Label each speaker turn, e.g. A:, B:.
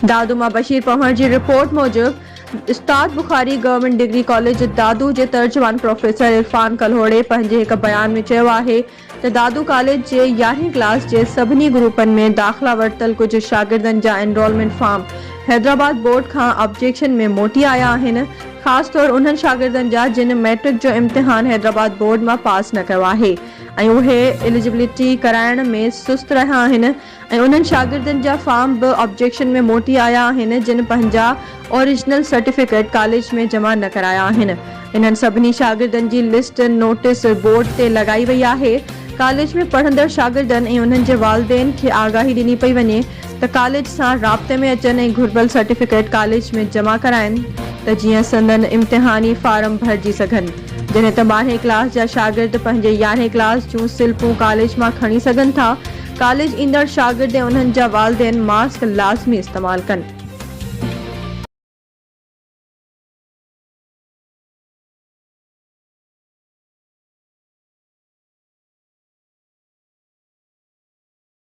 A: दादू मां बशीर पहुर जी रिपोर्ट मूजिब उस्ताद Bukhari government degree college दादू जे तर्जमान professor Irfan कल्होड़े पंहिंजे हिकु बयान में चयो आहे त दादू कॉलेज जे 11हीं क्लास जे सभिनी ग्रुपनि में दाख़िला वरितल कुझु शागिर्दनि जा एनरोलमेंट फॉर्म हैदराबाद बोर्ड खां ऑब्जेक्शन में मोटी आया आहिनि, ख़ासि तौर उन्हनि शागिर्दनि जा जिन मैट्रिक जो इम्तिहान हैदराबाद बोर्ड मां पास न कयो आहे ऐं उहे एलिजिबिलिटी कराइण में सुस्त रहिया आहिनि ऐं उन्हनि शागिर्दनि जा फॉर्म बि ऑब्जेक्शन में मोटी आया आहिनि जिन पंहिंजा ओरिजिनल सर्टिफिकेट कॉलेज में जमा न कराया आहिनि। इन्हनि सभिनी शागिर्दनि जी लिस्ट नोटिस बोर्ड ते लॻाई वई आहे। कॉलेज में पढ़ंदड़ शागिर्दनि ऐं उन्हनि जे वालिदेन खे आगाही ॾिनी पई वञे त कॉलेज सां राब्ते में अचनि ऐं घुर्बल सर्टिफिकेट कॉलेज में जमा कराइनि त जीअं संदन इम्तिहानी फार्म भरिजी सघनि। जॾहिं त 12हीं क्लास जा शागिर्द पंहिंजे 11हीं क्लास जूं सिल्पूं कॉलेज मां खणी सघनि था। कॉलेज ईंदड़ शागिर्द ऐं उन्हनि जा वालिदेन मास्क लाज़मी इस्तेमालु कनि।